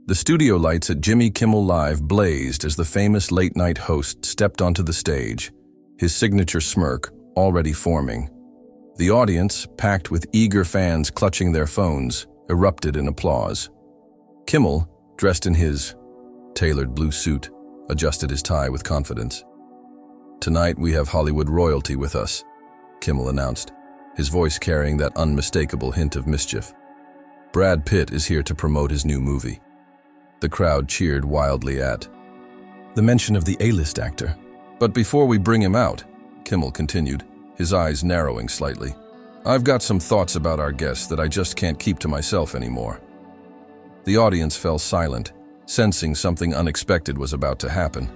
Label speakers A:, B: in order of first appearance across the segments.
A: The studio lights at Jimmy Kimmel Live blazed as the famous late-night host stepped onto the stage, his signature smirk already forming. The audience, packed with eager fans clutching their phones, erupted in applause. Kimmel, dressed in his tailored blue suit, adjusted his tie with confidence. "Tonight we have Hollywood royalty with us," Kimmel announced, his voice carrying that unmistakable hint of mischief. "Brad Pitt is here to promote his new movie." The crowd cheered wildly at the mention of the A-list actor. "But before we bring him out," Kimmel continued, his eyes narrowing slightly, "I've got some thoughts about our guest that I just can't keep to myself anymore." The audience fell silent, sensing something unexpected was about to happen.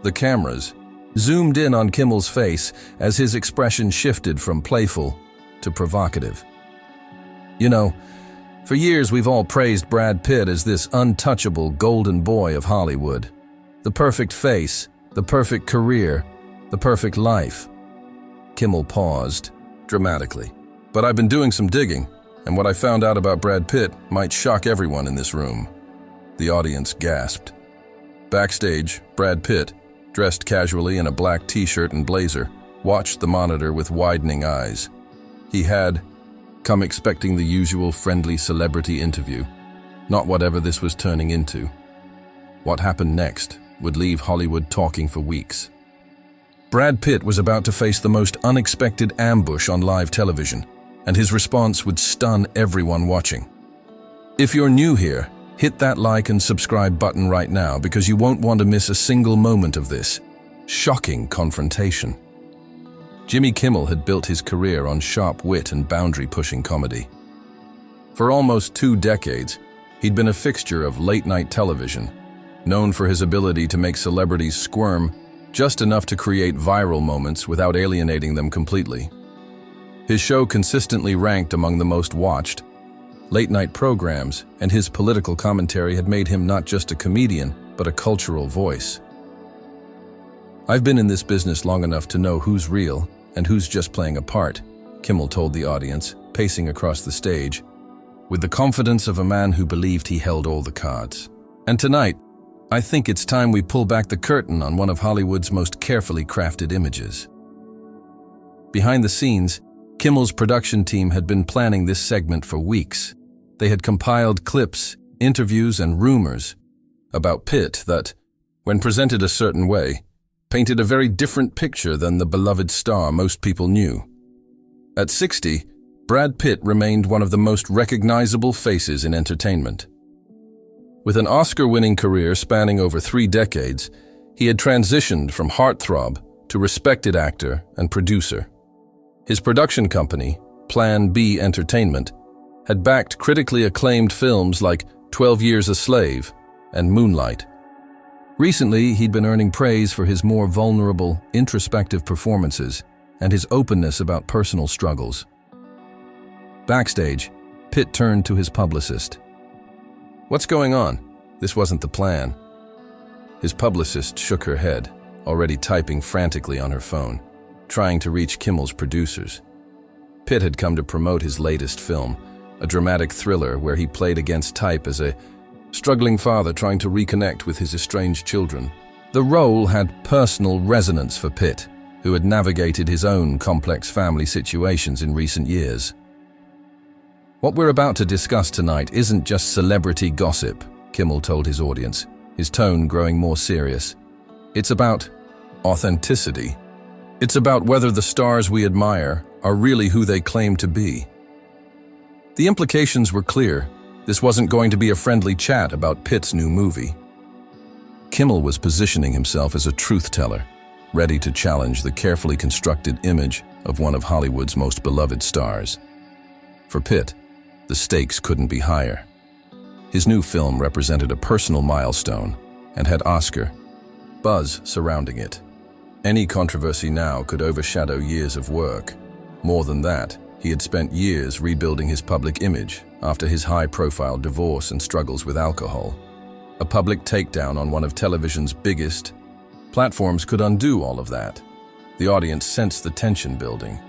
A: The cameras zoomed in on Kimmel's face as his expression shifted from playful to provocative. "You know, for years we've all praised Brad Pitt as this untouchable golden boy of Hollywood. The perfect face, the perfect career, the perfect life." Kimmel paused, dramatically. "But I've been doing some digging, and what I found out about Brad Pitt might shock everyone in this room." The audience gasped. Backstage, Brad Pitt, dressed casually in a black t-shirt and blazer, watched the monitor with widening eyes. He had come expecting the usual friendly celebrity interview, not whatever this was turning into. What happened next would leave Hollywood talking for weeks. Brad Pitt was about to face the most unexpected ambush on live television, and his response would stun everyone watching. If you're new here, hit that like and subscribe button right now because you won't want to miss a single moment of this shocking confrontation. Jimmy Kimmel had built his career on sharp wit and boundary-pushing comedy. For almost 2 decades, he'd been a fixture of late-night television, known for his ability to make celebrities squirm just enough to create viral moments without alienating them completely. His show consistently ranked among the most watched late-night programs, and his political commentary had made him not just a comedian, but a cultural voice. "I've been in this business long enough to know who's real and who's just playing a part," Kimmel told the audience, pacing across the stage, with the confidence of a man who believed he held all the cards. "And tonight, I think it's time we pull back the curtain on one of Hollywood's most carefully crafted images." Behind the scenes, Kimmel's production team had been planning this segment for weeks. They had compiled clips, interviews, and rumors about Pitt that, when presented a certain way, painted a very different picture than the beloved star most people knew. At 60, Brad Pitt remained one of the most recognizable faces in entertainment. With an Oscar-winning career spanning over 3 decades, he had transitioned from heartthrob to respected actor and producer. His production company, Plan B Entertainment, had backed critically acclaimed films like 12 Years a Slave and Moonlight. Recently, he'd been earning praise for his more vulnerable, introspective performances and his openness about personal struggles. Backstage, Pitt turned to his publicist. "What's going on? This wasn't the plan." His publicist shook her head, already typing frantically on her phone, trying to reach Kimmel's producers. Pitt had come to promote his latest film, a dramatic thriller where he played against type as a struggling father trying to reconnect with his estranged children. The role had personal resonance for Pitt, who had navigated his own complex family situations in recent years. "What we're about to discuss tonight isn't just celebrity gossip," Kimmel told his audience, his tone growing more serious. "It's about authenticity. It's about whether the stars we admire are really who they claim to be." The implications were clear. This wasn't going to be a friendly chat about Pitt's new movie. Kimmel was positioning himself as a truth-teller, ready to challenge the carefully constructed image of one of Hollywood's most beloved stars. For Pitt, the stakes couldn't be higher. His new film represented a personal milestone and had Oscar buzz surrounding it. Any controversy now could overshadow years of work. More than that, he had spent years rebuilding his public image after his high-profile divorce and struggles with alcohol. A public takedown on one of television's biggest platforms could undo all of that. The audience sensed the tension building.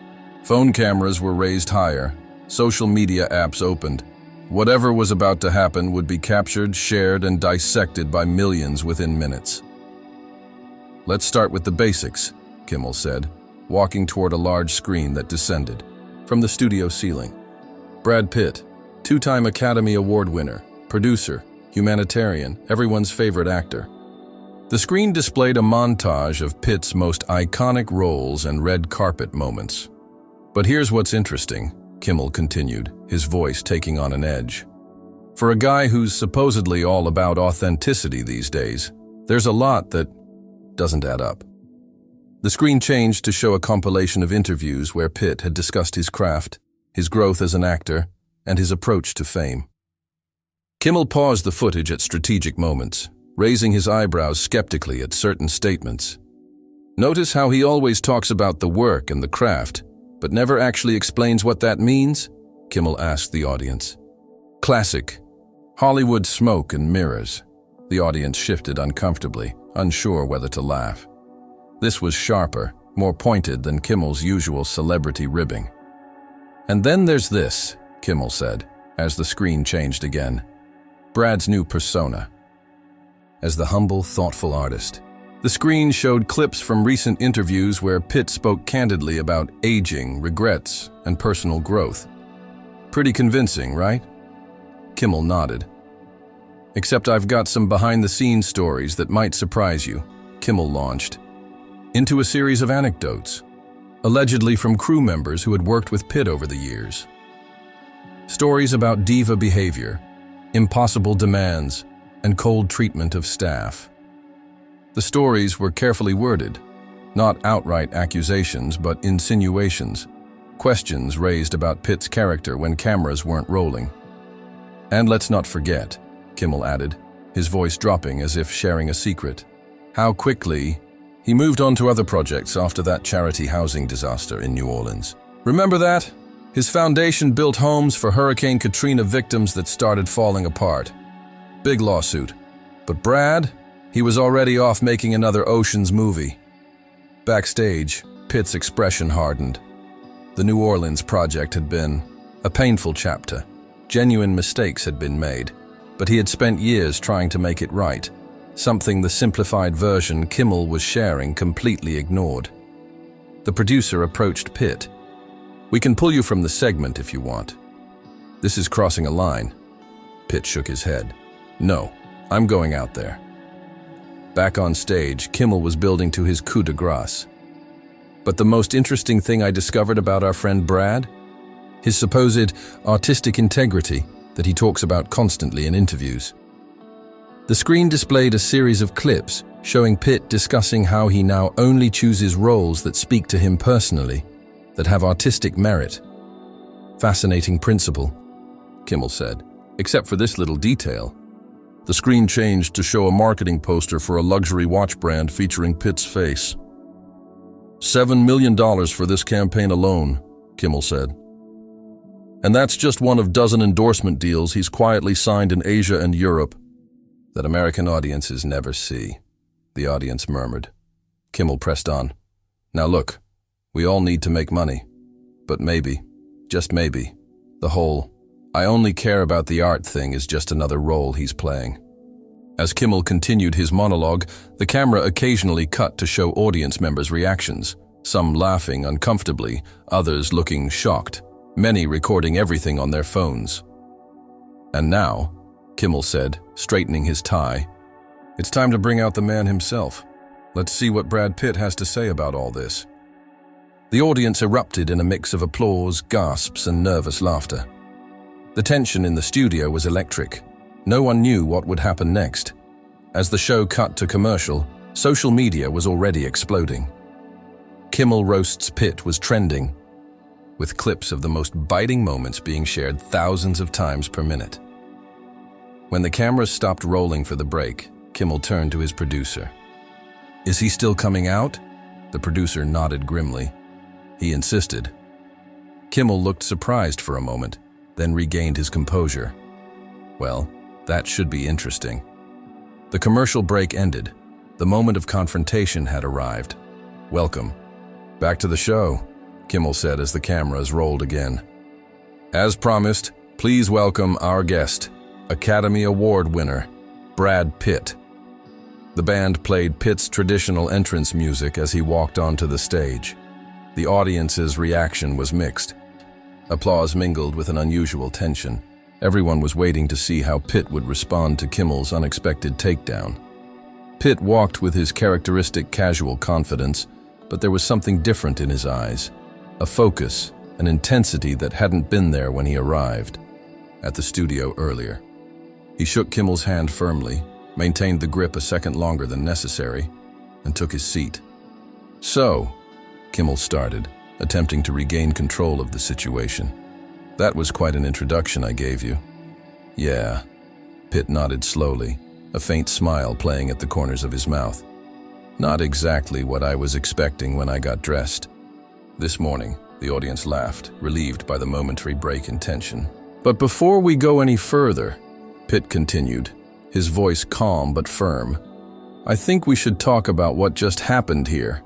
A: Phone cameras were raised higher, social media apps opened, Whatever was about to happen would be captured, shared, and dissected by millions within minutes. "Let's start with the basics," Kimmel said, walking toward a large screen that descended from the studio ceiling. Brad Pitt, two-time Academy Award winner, producer, humanitarian, everyone's favorite actor. The screen displayed a montage of Pitt's most iconic roles and red carpet moments. "But here's what's interesting," Kimmel continued, his voice taking on an edge. "For a guy who's supposedly all about authenticity these days, there's a lot that doesn't add up." The screen changed to show a compilation of interviews where Pitt had discussed his craft, his growth as an actor, and his approach to fame. Kimmel paused the footage at strategic moments, raising his eyebrows skeptically at certain statements. "Notice how he always talks about the work and the craft, but never actually explains what that means?" Kimmel asked the audience. "Classic. Hollywood smoke and mirrors." The audience shifted uncomfortably, unsure whether to laugh. This was sharper, more pointed than Kimmel's usual celebrity ribbing. "And then there's this," Kimmel said, as the screen changed again. "Brad's new persona. As the humble, thoughtful artist." The screen showed clips from recent interviews where Pitt spoke candidly about aging, regrets, and personal growth. "Pretty convincing, right?" Kimmel nodded. "Except I've got some behind-the-scenes stories that might surprise you," Kimmel launched into a series of anecdotes, allegedly from crew members who had worked with Pitt over the years. Stories about diva behavior, impossible demands, and cold treatment of staff. The stories were carefully worded, not outright accusations but insinuations, questions raised about Pitt's character when cameras weren't rolling. "And let's not forget," Kimmel added, his voice dropping as if sharing a secret, "how quickly he moved on to other projects after that charity housing disaster in New Orleans. Remember that? His foundation built homes for Hurricane Katrina victims that started falling apart. Big lawsuit. But Brad, he was already off making another Ocean's movie." Backstage, Pitt's expression hardened. The New Orleans project had been a painful chapter. Genuine mistakes had been made, but he had spent years trying to make it right, something the simplified version Kimmel was sharing completely ignored. The producer approached Pitt. "We can pull you from the segment if you want. This is crossing a line." Pitt shook his head. "No, I'm going out there." Back on stage, Kimmel was building to his coup de grace. "But the most interesting thing I discovered about our friend Brad? His supposed artistic integrity that he talks about constantly in interviews." The screen displayed a series of clips showing Pitt discussing how he now only chooses roles that speak to him personally, that have artistic merit. "Fascinating principle," Kimmel said, "except for this little detail." The screen changed to show a marketing poster for a luxury watch brand featuring Pitt's face. $7 million for this campaign alone, Kimmel said. And that's just one of dozen endorsement deals he's quietly signed in Asia and Europe that American audiences never see, the audience murmured. Kimmel pressed on. "Now look, we all need to make money. But maybe, just maybe, the whole I only care about the art thing is just another role he's playing." As Kimmel continued his monologue, the camera occasionally cut to show audience members' reactions, some laughing uncomfortably, others looking shocked, many recording everything on their phones. "And now," Kimmel said, straightening his tie, "it's time to bring out the man himself. Let's see what Brad Pitt has to say about all this." The audience erupted in a mix of applause, gasps, and nervous laughter. The tension in the studio was electric. No one knew what would happen next. As the show cut to commercial, social media was already exploding. Kimmel Roasts Pitt was trending, with clips of the most biting moments being shared thousands of times per minute. When the cameras stopped rolling for the break, Kimmel turned to his producer. "Is he still coming out?" The producer nodded grimly. He insisted. Kimmel looked surprised for a moment, then regained his composure. "Well, that should be interesting." The commercial break ended. The moment of confrontation had arrived. "Welcome. Back to the show," Kimmel said as the cameras rolled again. "As promised, Please welcome our guest, Academy Award winner, Brad Pitt. The band played Pitt's traditional entrance music as he walked onto the stage. The audience's reaction was mixed. Applause mingled with an unusual tension. Everyone was waiting to see how Pitt would respond to Kimmel's unexpected takedown. Pitt walked with his characteristic casual confidence, but there was something different in his eyes, a focus, an intensity that hadn't been there when he arrived at the studio earlier. He shook Kimmel's hand firmly, maintained the grip a second longer than necessary, and took his seat. "So," Kimmel started, attempting to regain control of the situation. "That was quite an introduction I gave you." "Yeah," Pitt nodded slowly, a faint smile playing at the corners of his mouth. "Not exactly what I was expecting when I got dressed." This morning, the audience laughed, relieved by the momentary break in tension. "But before we go any further," Pitt continued, his voice calm but firm, "I think we should talk about what just happened here."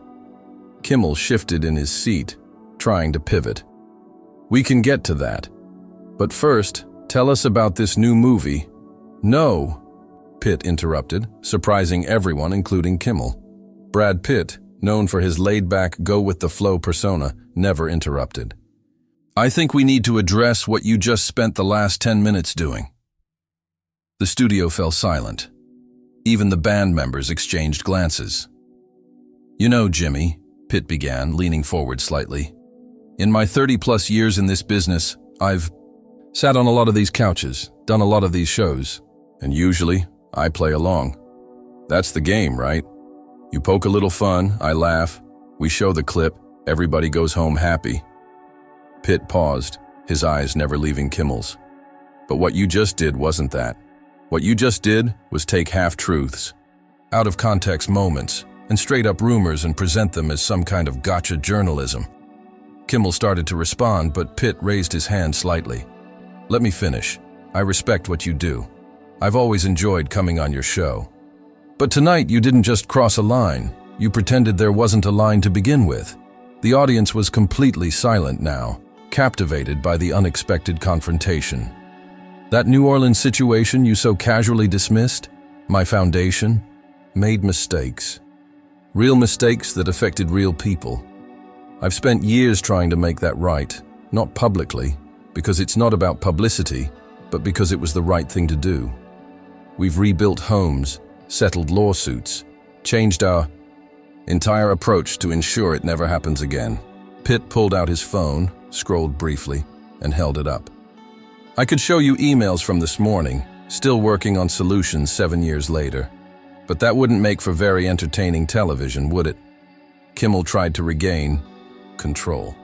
A: Kimmel shifted in his seat, trying to pivot. "We can get to that. But first, tell us about this new movie." "No," Pitt interrupted, surprising everyone, including Kimmel. Brad Pitt, known for his laid-back, go-with-the-flow persona, never interrupted. "I think we need to address what you just spent the last 10 minutes doing." The studio fell silent. Even the band members exchanged glances. "You know, Jimmy," Pitt began, leaning forward slightly, "in my 30-plus years in this business, I've sat on a lot of these couches, done a lot of these shows, and usually I play along. That's the game, right? You poke a little fun, I laugh, we show the clip, everybody goes home happy." Pitt paused, his eyes never leaving Kimmel's. "But what you just did wasn't that. What you just did was take half-truths, out-of-context moments, and straight-up rumors and present them as some kind of gotcha journalism." Kimmel started to respond, but Pitt raised his hand slightly. "Let me finish. I respect what you do. I've always enjoyed coming on your show. But tonight you didn't just cross a line. You pretended there wasn't a line to begin with." The audience was completely silent now, captivated by the unexpected confrontation. "That New Orleans situation you so casually dismissed, my foundation, made mistakes. Real mistakes that affected real people. I've spent years trying to make that right, not publicly, because it's not about publicity, but because it was the right thing to do. We've rebuilt homes, settled lawsuits, changed our entire approach to ensure it never happens again." Pitt pulled out his phone, scrolled briefly, and held it up. "I could show you emails from this morning, still working on solutions 7 years later. But that wouldn't make for very entertaining television, would it?" Kimmel tried to regain control.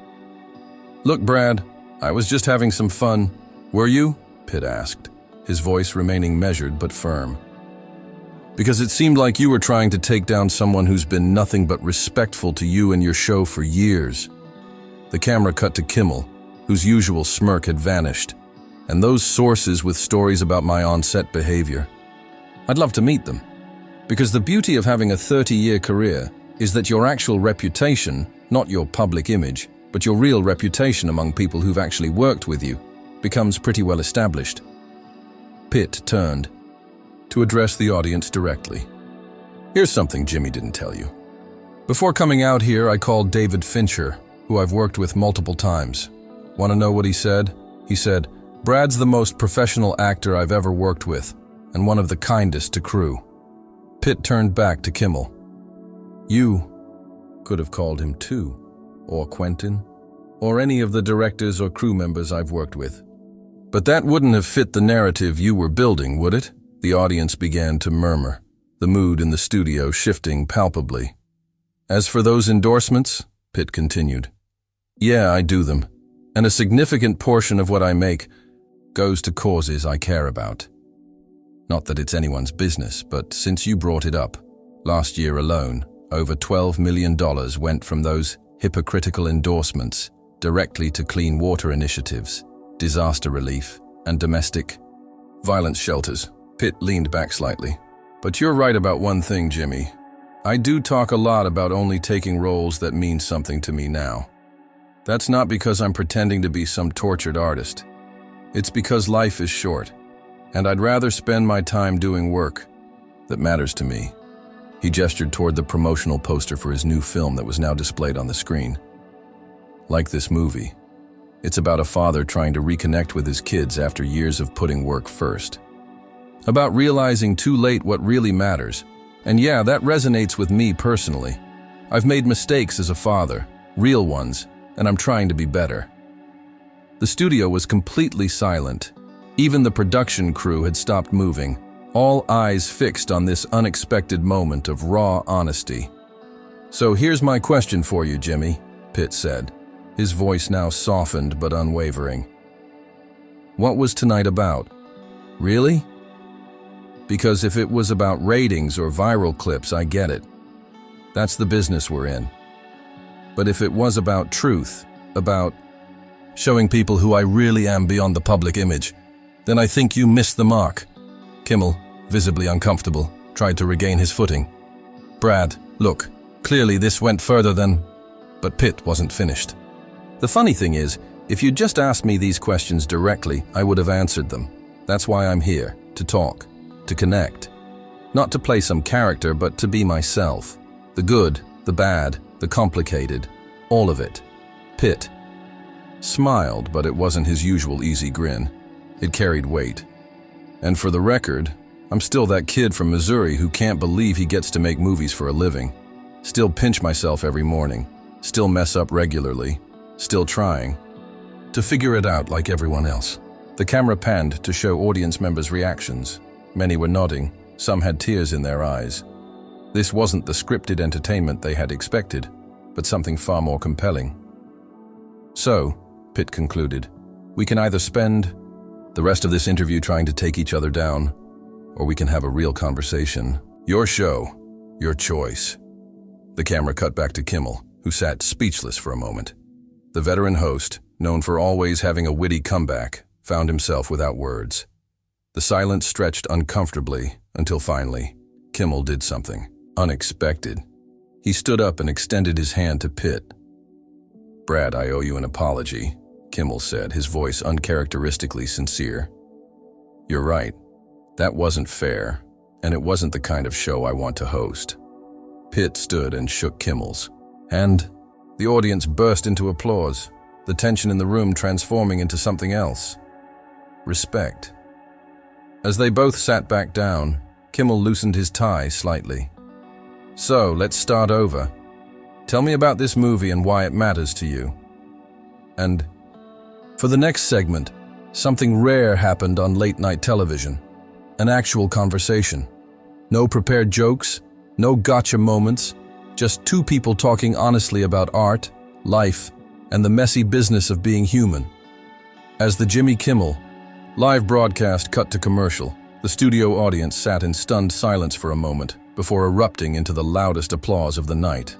A: "Look, Brad, I was just having some fun. Were you?" Pitt asked, his voice remaining measured but firm. "Because it seemed like you were trying to take down someone who's been nothing but respectful to you and your show for years." The camera cut to Kimmel, whose usual smirk had vanished. "And those sources with stories about my on-set behavior. I'd love to meet them. Because the beauty of having a 30-year career is that your actual reputation, not your public image, but your real reputation among people who've actually worked with you, becomes pretty well established." Pitt turned to address the audience directly. "Here's something Jimmy didn't tell you. Before coming out here, I called David Fincher, who I've worked with multiple times. Want to know what he said? He said, 'Brad's the most professional actor I've ever worked with, and one of the kindest to crew.'" Pitt turned back to Kimmel. "You could have called him too, or Quentin, or any of the directors or crew members I've worked with. But that wouldn't have fit the narrative you were building, would it?" The audience began to murmur, the mood in the studio shifting palpably. "As for those endorsements," Pitt continued, "yeah, I do them, and a significant portion of what I make goes to causes I care about. Not that it's anyone's business, but since you brought it up, last year alone, over $12 million went from those hypocritical endorsements directly to clean water initiatives, disaster relief, and domestic violence shelters." Pitt leaned back slightly. "But you're right about one thing, Jimmy. I do talk a lot about only taking roles that mean something to me now. That's not because I'm pretending to be some tortured artist. It's because life is short, and I'd rather spend my time doing work that matters to me. He gestured toward the promotional poster for his new film that was now displayed on the screen. Like this movie, it's about a father trying to reconnect with his kids after years of putting work first. About realizing too late what really matters. And yeah, that resonates with me personally. I've made mistakes as a father, real ones, and I'm trying to be better. The studio was completely silent. Even the production crew had stopped moving, all eyes fixed on this unexpected moment of raw honesty. "So here's my question for you, Jimmy," Pitt said, his voice now softened but unwavering. "What was tonight about? Really? Because if it was about ratings or viral clips, I get it. That's the business we're in. But if it was about truth, about showing people who I really am beyond the public image, then I think you missed the mark." Kimmel, visibly uncomfortable, tried to regain his footing. "Brad, look, clearly this went further than..." But Pitt wasn't finished. "The funny thing is, if you'd just asked me these questions directly, I would have answered them. That's why I'm here, to talk, to connect. Not to play some character, but to be myself. The good, the bad, the complicated, all of it." Pitt smiled, but it wasn't his usual easy grin. It carried weight. "And for the record, I'm still that kid from Missouri who can't believe he gets to make movies for a living. Still pinch myself every morning. Still mess up regularly. Still trying to figure it out like everyone else." The camera panned to show audience members' reactions. Many were nodding. Some had tears in their eyes. This wasn't the scripted entertainment they had expected, but something far more compelling. "So," Pitt concluded, "we can either spend the rest of this interview trying to take each other down, or we can have a real conversation. Your show, your choice." The camera cut back to Kimmel, who sat speechless for a moment. The veteran host, known for always having a witty comeback, found himself without words. The silence stretched uncomfortably until finally, Kimmel did something unexpected. He stood up and extended his hand to Pitt. "Brad, I owe you an apology," Kimmel said, his voice uncharacteristically sincere. "You're right. That wasn't fair, and it wasn't the kind of show I want to host." Pitt stood and shook Kimmel's, and the audience burst into applause, the tension in the room transforming into something else. Respect. As they both sat back down, Kimmel loosened his tie slightly. "So, let's start over. Tell me about this movie and why it matters to you." And for the next segment, something rare happened on late-night television. An actual conversation. No prepared jokes, no gotcha moments, just two people talking honestly about art, life, and the messy business of being human. As the Jimmy Kimmel live broadcast cut to commercial, the studio audience sat in stunned silence for a moment before erupting into the loudest applause of the night.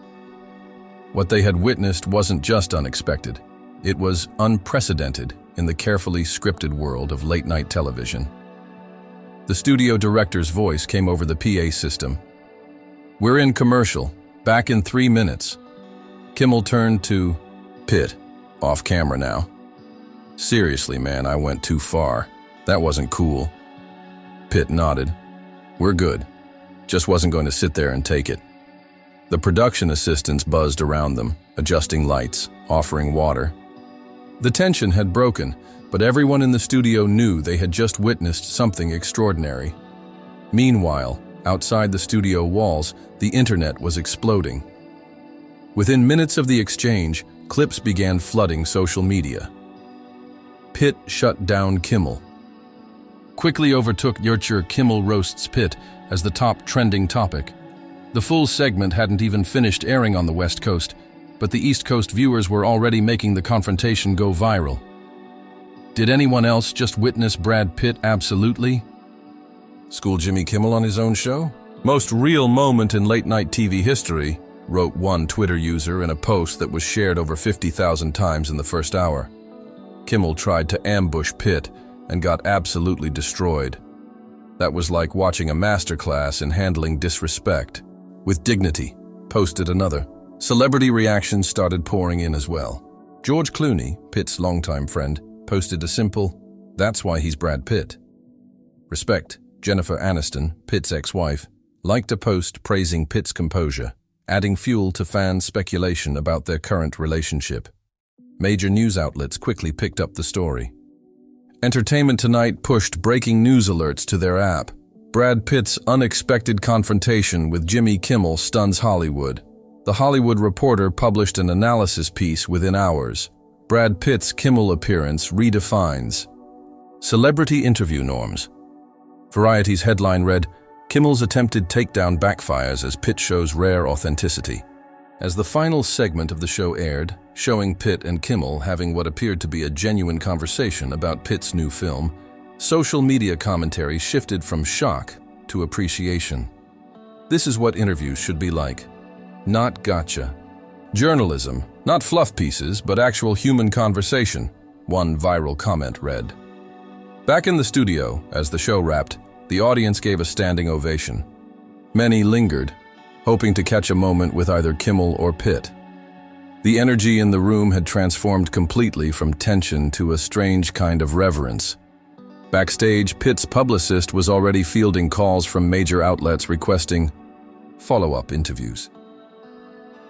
A: What they had witnessed wasn't just unexpected. It was unprecedented in the carefully scripted world of late-night television. The studio director's voice came over the PA system. "We're in commercial. Back in 3 minutes." Kimmel turned to Pitt, off camera now. "Seriously, man, I went too far. That wasn't cool." Pitt nodded. "We're good. Just wasn't going to sit there and take it." The production assistants buzzed around them, adjusting lights, offering water. The tension had broken, but everyone in the studio knew they had just witnessed something extraordinary. Meanwhile, outside the studio walls, the internet was exploding. Within minutes of the exchange, clips began flooding social media. Pitt shut down Kimmel. Quickly overtook Yurcher Kimmel roasts Pitt as the top trending topic. The full segment hadn't even finished airing on the West Coast, but the East Coast viewers were already making the confrontation go viral. Did anyone else just witness Brad Pitt absolutely? School Jimmy Kimmel on his own show? Most real moment in late-night TV history, wrote one Twitter user in a post that was shared over 50,000 times in the first hour. Kimmel tried to ambush Pitt and got absolutely destroyed. That was like watching a masterclass in handling disrespect. With dignity, posted another. Celebrity reactions started pouring in as well. George Clooney, Pitt's longtime friend, posted a simple, That's why he's Brad Pitt. Respect, Jennifer Aniston, Pitt's ex-wife, liked a post praising Pitt's composure, adding fuel to fans' speculation about their current relationship. Major news outlets quickly picked up the story. Entertainment Tonight pushed breaking news alerts to their app. Brad Pitt's unexpected confrontation with Jimmy Kimmel stuns Hollywood. The Hollywood Reporter published an analysis piece within hours. Brad Pitt's Kimmel appearance redefines celebrity interview norms. Variety's headline read, "Kimmel's attempted takedown backfires as Pitt shows rare authenticity." As the final segment of the show aired, showing Pitt and Kimmel having what appeared to be a genuine conversation about Pitt's new film, social media commentary shifted from shock to appreciation. This is what interviews should be like. Not gotcha. Journalism, not fluff pieces, but actual human conversation, one viral comment read. Back in the studio, as the show wrapped, the audience gave a standing ovation. Many lingered, hoping to catch a moment with either Kimmel or Pitt. The energy in the room had transformed completely from tension to a strange kind of reverence. Backstage, Pitt's publicist was already fielding calls from major outlets requesting follow-up interviews.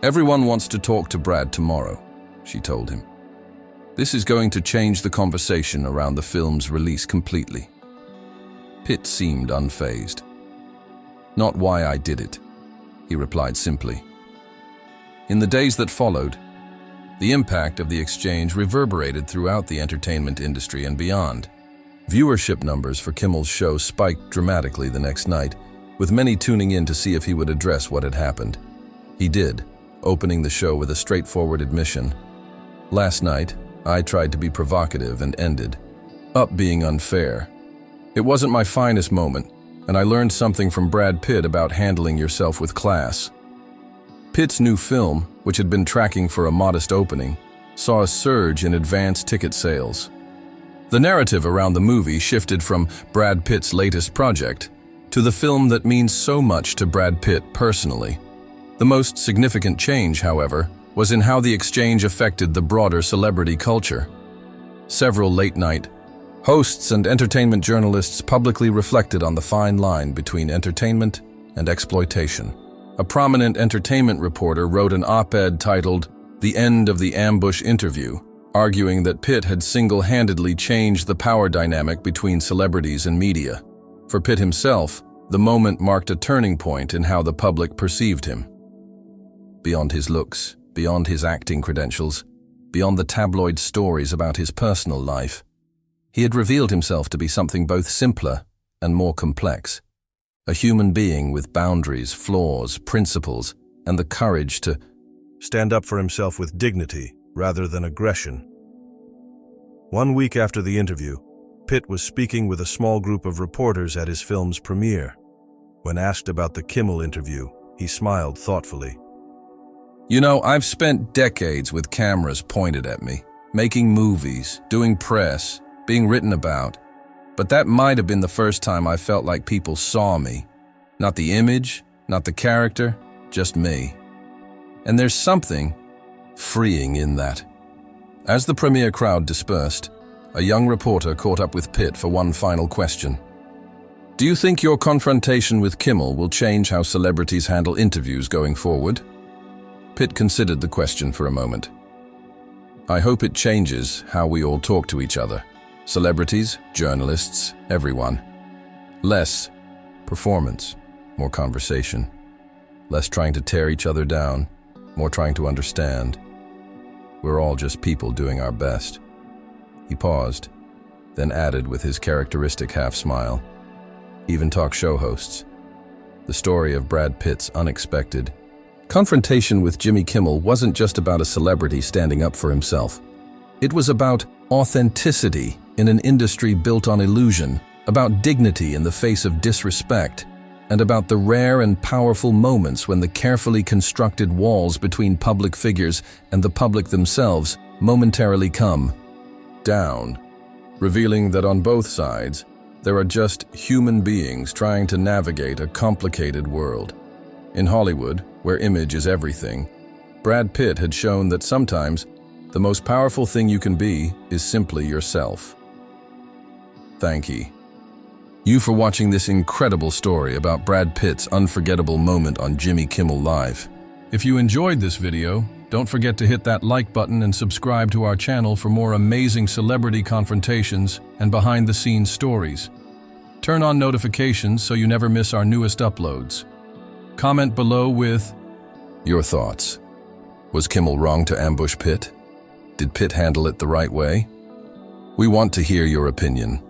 A: "Everyone wants to talk to Brad tomorrow," she told him. "This is going to change the conversation around the film's release completely." Pitt seemed unfazed. "Not why I did it," he replied simply. In the days that followed, the impact of the exchange reverberated throughout the entertainment industry and beyond. Viewership numbers for Kimmel's show spiked dramatically the next night, with many tuning in to see if he would address what had happened. He did, opening the show with a straightforward admission. "Last night, I tried to be provocative and ended up being unfair. It wasn't my finest moment, and I learned something from Brad Pitt about handling yourself with class." Pitt's new film, which had been tracking for a modest opening, saw a surge in advance ticket sales. The narrative around the movie shifted from Brad Pitt's latest project to the film that means so much to Brad Pitt personally. The most significant change, however, was in how the exchange affected the broader celebrity culture. Several late-night hosts and entertainment journalists publicly reflected on the fine line between entertainment and exploitation. A prominent entertainment reporter wrote an op-ed titled "The End of the Ambush Interview," arguing that Pitt had single-handedly changed the power dynamic between celebrities and media. For Pitt himself, the moment marked a turning point in how the public perceived him. Beyond his looks, beyond his acting credentials, beyond the tabloid stories about his personal life, he had revealed himself to be something both simpler and more complex. A human being with boundaries, flaws, principles, and the courage to stand up for himself with dignity rather than aggression. 1 week after the interview, Pitt was speaking with a small group of reporters at his film's premiere. When asked about the Kimmel interview, he smiled thoughtfully. "You know, I've spent decades with cameras pointed at me, making movies, doing press, being written about. But that might have been the first time I felt like people saw me. Not the image, not the character, just me. And there's something freeing in that." As the premiere crowd dispersed, a young reporter caught up with Pitt for one final question. "Do you think your confrontation with Kimmel will change how celebrities handle interviews going forward?" Pitt considered the question for a moment. "I hope it changes how we all talk to each other. Celebrities, journalists, everyone. Less performance, more conversation. Less trying to tear each other down, more trying to understand. We're all just people doing our best." He paused, then added with his characteristic half-smile, "Even talk show hosts." The story of Brad Pitt's unexpected confrontation with Jimmy Kimmel wasn't just about a celebrity standing up for himself. It was about authenticity in an industry built on illusion, about dignity in the face of disrespect, and about the rare and powerful moments when the carefully constructed walls between public figures and the public themselves momentarily come down, revealing that on both sides, there are just human beings trying to navigate a complicated world. In Hollywood, where image is everything, Brad Pitt had shown that sometimes the most powerful thing you can be is simply yourself. Thank you for watching this incredible story about Brad Pitt's unforgettable moment on Jimmy Kimmel Live. If you enjoyed this video, don't forget to hit that like button and subscribe to our channel for more amazing celebrity confrontations and behind-the-scenes stories. Turn on notifications so you never miss our newest uploads. Comment below with your thoughts. Was Kimmel wrong to ambush Pitt? Did Pitt handle it the right way? We want to hear your opinion.